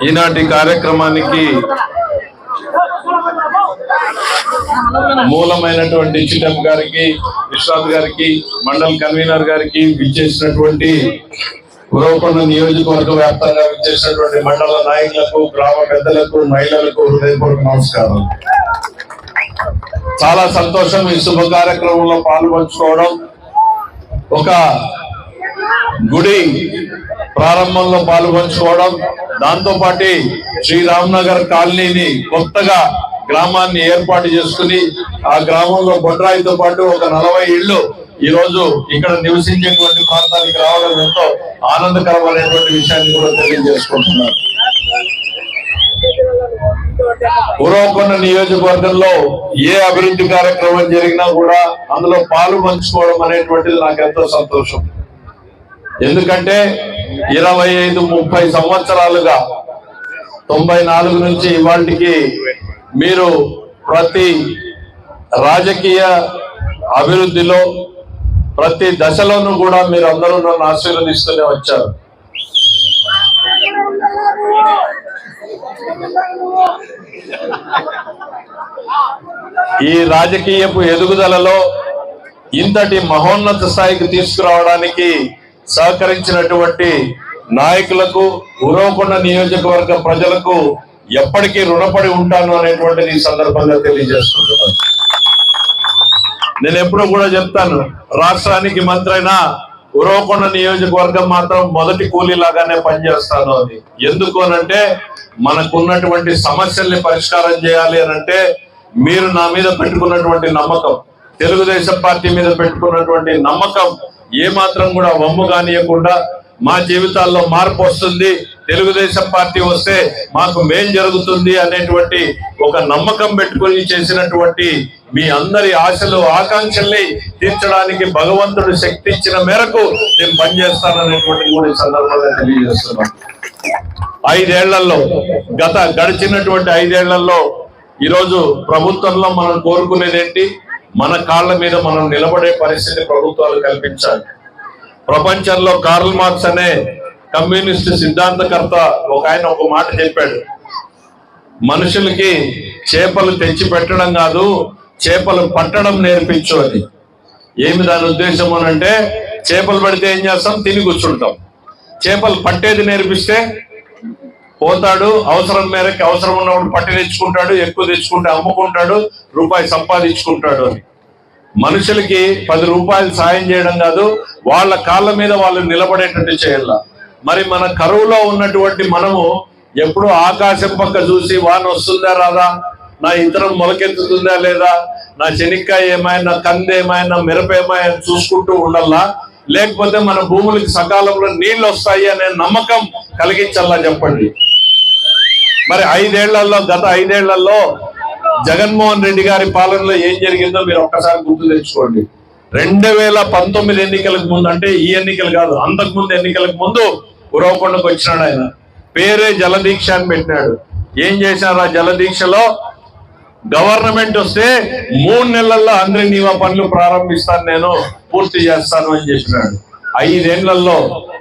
ఈనాటి కార్యక్రమానికి మూలమైనటువంటి చిట్టప్ గారికి, విశ్రాంత్ గారికి, మండల్ కన్వీనర్ గారికి, విచ్చేసినటువంటి ఉరవకొండ నియోజకవర్గ వ్యాప్తంగా విచ్చేసినటువంటి మండల నాయకులకు, గ్రామ పెద్దలకు, మహిళలకు హృదయపూర్వక నమస్కారం. చాలా సంతోషం ఈ శుభ కార్యక్రమంలో పాల్పంచుకోవడం. ఒక గుడి ప్రారంభంలో పాల్పంచుకోవడం, దాంతో పాటు శ్రీరామ్నగర్ కాలనీని కొత్తగా గ్రామాన్ని ఏర్పాటు చేసుకుని ఆ గ్రామంలో బొడ్రాయితో పాటు ఒక 40 ఇళ్లు ఈ రోజు ఇక్కడ నివసించేటువంటి ప్రాంతానికి రావడం ఎంతో ఆనందకరమైనటువంటి విషయాన్ని కూడా తెలియజేసుకుంటున్నారు. ఉరవకొండ నియోజకవర్గంలో ఏ అభివృద్ధి కార్యక్రమం జరిగినా కూడా అందులో పాలు పంచుకోవడం అనేటువంటిది నాకు ఎంతో సంతోషం. ఎందుకంటే 25-30 సంవత్సరాలుగా 94 నుంచి ఇవాళకి మీరు ప్రతి రాజకీయ అభివృద్ధిలో ప్రతి దశలోనూ కూడా మీరు అందరూ నన్ను ఆశీర్వదిస్తూనే వచ్చారు. ఈ రాజకీయపు ఎదుగుదలలో ఇంతటి మహోన్నత స్థాయికి తీసుకురావడానికి సహకరించినటువంటి నాయకులకు, ఉరవకొండ నియోజకవర్గ ప్రజలకు ఎప్పటికీ రుణపడి ఉంటాను అనేటువంటిది ఈ సందర్భంగా తెలియజేస్తున్నాను. నేను ఎప్పుడూ కూడా చెప్తాను, రాష్ట్రానికి మంత్రి అయినా ఉరవకొండ నియోజకవర్గం మాత్రం మొదటి కూలీలాగానే పనిచేస్తాను అని. ఎందుకు అనంటే మనకున్నటువంటి సమస్యల్ని పరిష్కారం చేయాలి అనంటే మీరు నా మీద పెట్టుకున్నటువంటి నమ్మకం, తెలుగుదేశం పార్టీ మీద పెట్టుకున్నటువంటి నమ్మకం ఏమాత్రం కూడా వమ్ము కానియకుండా మా జీవితాల్లో మార్పు వస్తుంది, తెలుగుదేశం పార్టీ వస్తే మాకు మేలు జరుగుతుంది అనేటువంటి ఒక నమ్మకం పెట్టుకుని చేసినటువంటి మీ అందరి ఆశలు, ఆకాంక్షల్ని తీర్చడానికి భగవంతుడు శక్తి ఇచ్చిన మేరకు నేను పనిచేస్తాననేటువంటి కూడా ఈ సందర్భంగా తెలియజేస్తున్నాను. 5 ఏళ్లలో, గడిచినటువంటి 5 ఏళ్లలో ఈరోజు ప్రభుత్వంలో మనం కోరుకునేది ఏంటి? మన కాళ్ళ మీద మనం నిలబడే పరిస్థితి ప్రభుత్వాలు కల్పించాలి. ప్రపంచంలో కార్ల్ మార్క్స్ అనే కమ్యూనిస్ట్ సిద్ధాంతకర్త ఆయన ఒక మాట చెప్పాడు, మనుషులకి చేపలు తెచ్చి పెట్టడం కాదు, చేపలు పట్టడం నేర్పించు అని. ఏమి దాని ఉద్దేశం అనంటే చేపలు పడితే ఏం చేస్తాం? తిని కూర్చుంటాం. చేపలు పట్టేది నేర్పిస్తే పోతాడు, అవసరం మేరకు అవసరం ఉన్నప్పుడు పట్టి తెచ్చుకుంటాడు, ఎక్కువ తెచ్చుకుంటే అమ్ముకుంటాడు, రూపాయి సంపాదించుకుంటాడు అని. మనుషులకి 10 రూపాయలు సాయం చేయడం కాదు, వాళ్ళ కాళ్ళ మీద వాళ్ళు నిలబడేటట్టు చేయాల. మరి మన కరువులో ఉన్నటువంటి మనము ఎప్పుడు ఆకాశం పక్క చూసి వాన వస్తుందా రాదా, నా ఇతరం మొలకెత్తుతుందా లేదా, నా శనక్కాయ ఏమైనా, నా కంది ఏమైనా, మిరప ఏమైనా చూసుకుంటూ ఉండాలా, లేకపోతే మన భూములకి సకాలంలో నీళ్లు వస్తాయి అనే నమ్మకం కలిగించాలా చెప్పండి. మరి 5 ఏళ్లలో, గత 5 ఏళ్లలో జగన్మోహన్ రెడ్డి గారి పాలనలో ఏం జరిగిందో మీరు ఒక్కసారి గుర్తు తెచ్చుకోండి. 2019 ఎన్నికలకు ముందు, అంటే ఈ ఎన్నికలు కాదు, అంతకుముందు ఎన్నికలకు ముందు ఉరవకొండకు వచ్చినాడు ఆయన. పేరే జలదీక్ష అని పెట్టినాడు. ఏం చేశారు ఆ జలదీక్షలో? గవర్నమెంట్ వస్తే 3 నెలల్లో అందరి నీవా పనులు ప్రారంభిస్తాను, నేను పూర్తి చేస్తాను అని చెప్పినాడు. 5 ఏళ్లలో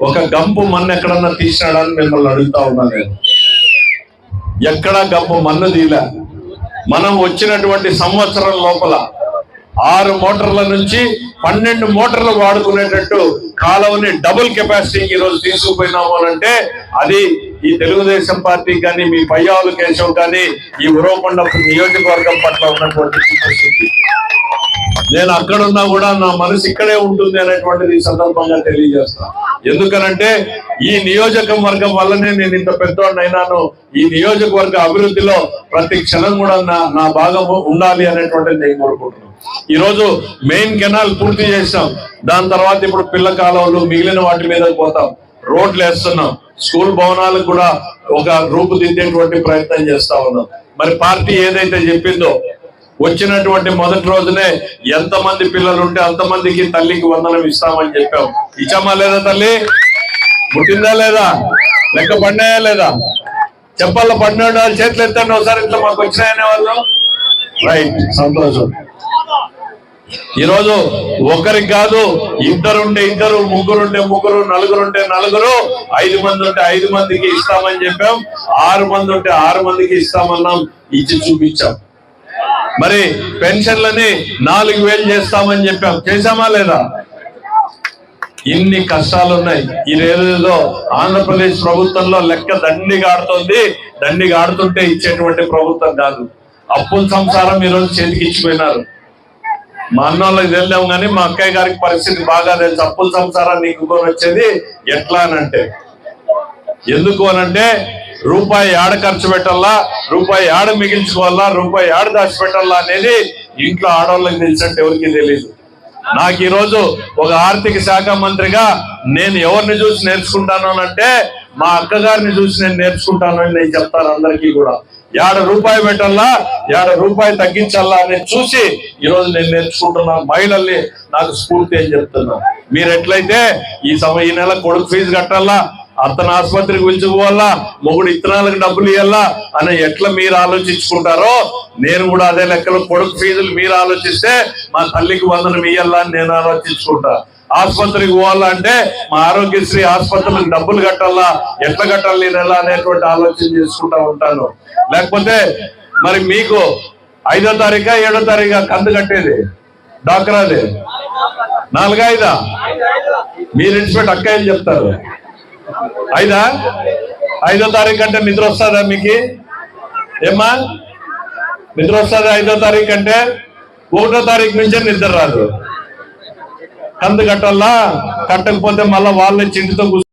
ఒక గంపు మన్ను ఎక్కడన్నా తీసినాడని మిమ్మల్ని అడుగుతా ఉన్నా నేను. ఎక్కడా గంపు మన్ను తీలా. మనం వచ్చినటువంటి సంవత్సరం లోపల 6 మోటార్ల నుంచి 12 మోటార్లు వాడుకునేటట్టు కాలువని డబుల్ కెపాసిటీకి ఈరోజు తీసుకుపోయినాము అంటే అది ఈ తెలుగుదేశం పార్టీ కానీ, మీ పయ్యావుల కేశవ్ కానీ, ఈ ఉరవకొండ నియోజకవర్గం పట్ల ఉన్నటువంటి పరిస్థితి. నేను అక్కడున్నా కూడా నా మనసు ఇక్కడే ఉంటుంది అనేటువంటిది ఈ సందర్భంగా తెలియజేస్తాను. ఎందుకనంటే ఈ నియోజకవర్గం వల్లనే నేను ఇంత పెద్దవాడినైనాను. ఈ నియోజకవర్గ అభివృద్ధిలో ప్రతి క్షణం కూడా నా భాగం ఉండాలి అనేటువంటిది నేను కోరుకుంటున్నాను. ఈ రోజు మెయిన్ కెనాల్ పూర్తి చేసాం, దాని తర్వాత ఇప్పుడు పిల్ల కాలువలు మిగిలిన వాటి మీద పోతాం, రోడ్లు వేస్తున్నాం, స్కూల్ భవనాలకు కూడా ఒక రూపుదిద్దేటువంటి ప్రయత్నం చేస్తా ఉన్నాం. మరి పార్టీ ఏదైతే చెప్పిందో వచ్చినటువంటి మొదటి రోజునే ఎంతమంది పిల్లలు ఉంటే అంతమందికి తల్లికి వందనం ఇస్తామని చెప్పాం. ఇచ్చామా లేదా? తల్లి పుట్టిందా లేదా? లెక్క పడినాయా లేదా? చెప్పాల పడిన వాళ్ళు చేతులు ఎత్తండి ఒకసారి. ఇట్లా మాకు వచ్చినాయనే వాళ్ళు. రైట్, సంతోషం. ఈరోజు ఒకరికి కాదు, ఇద్దరుంటే ఇద్దరు, ముగ్గురుంటే ముగ్గురు, నలుగురుంటే నలుగురు, 5 మంది ఉంటే 5 మందికి ఇస్తామని చెప్పాం, 6 మంది ఉంటే 6 మందికి ఇస్తామన్నాం, ఇచ్చి చూపించాం. మరి పెన్షన్లని 4,000 చేస్తామని చెప్పాం, చేశామా లేదా? ఇన్ని కష్టాలు ఉన్నాయి. ఈ రోజుల్లో ఆంధ్రప్రదేశ్ ప్రభుత్వంలో లెక్క దండిగా ఆడుతోంది. దండిగా ఆడుతుంటే ఇచ్చేటువంటి ప్రభుత్వం కాదు. అప్పుల సంసారం ఈరోజు చేతికి ఇచ్చిపోయినారు. మా అన్నోళ్ళకి తెలియాము కానీ మా అక్కయ్య గారికి పరిస్థితి బాగా తెలుసు. అప్పుల సంసారాన్ని నీకుకొని వచ్చేది ఎట్లా అనంటే, ఎందుకు అనంటే రూపాయి ఏడ ఖర్చు పెట్టాలా, రూపాయి ఏడ మిగిల్చుకోవాలా, రూపాయి ఏడ దాచిపెట్టాలా అనేది ఇంట్లో ఆడవాళ్ళకి తెలిసినట్టు ఎవరికి తెలియదు. నాకు ఈరోజు ఒక ఆర్థిక శాఖ మంత్రిగా నేను ఎవరిని చూసి నేర్చుకుంటాను అంటే మా అక్కగారిని చూసి నేను నేర్చుకుంటాను అని నేను చెప్తాను అందరికీ కూడా. ఏడ రూపాయి పెట్టాలా, ఏడ రూపాయి తగ్గించాలా అనేది చూసి ఈరోజు నేను నేర్చుకుంటున్నాను. మహిళల్ని నాకు స్ఫూర్తి అని చెప్తున్నాను. మీరు ఎట్లయితే ఈ నెల కొడుకు ఫీజు కట్టాలా, అతను ఆసుపత్రికి పిలుచుకోవాలా, మొగుడు ఇత్తనాలకు డబ్బులు ఇవ్వాలా అని ఎట్లా మీరు ఆలోచించుకుంటారో నేను కూడా అదే లెక్కలో కొడుకు ఫీజులు మీరు ఆలోచిస్తే మా తల్లికి వందనం ఇవ్వాలా అని నేను ఆలోచించుకుంటా. ఆసుపత్రికి పోవాలంటే మా ఆరోగ్యశ్రీ ఆసుపత్రులకు డబ్బులు కట్టాలా, ఎట్లా కట్టాలి నెల అనేటువంటి ఆలోచన చేసుకుంటా ఉంటాను. లేకపోతే మరి మీకు 5వ తారీఖా 7వ తారీఖా కందు కట్టేది డాక్రాది 4-5 మీరు ఇన్స్పెక్ట్ అక్కయ్యలు చెప్తారు. 5వ తారీఖు అంటే నిద్ర వస్తుందా మీకు? ఏమ్మా నిద్ర వస్తుందా? 5వ తారీఖు అంటే 1వ తారీఖు నుంచే నిద్ర రాదు. కందు కట్టాలా, కట్టకపోతే మళ్ళా వాళ్ళ చింటితో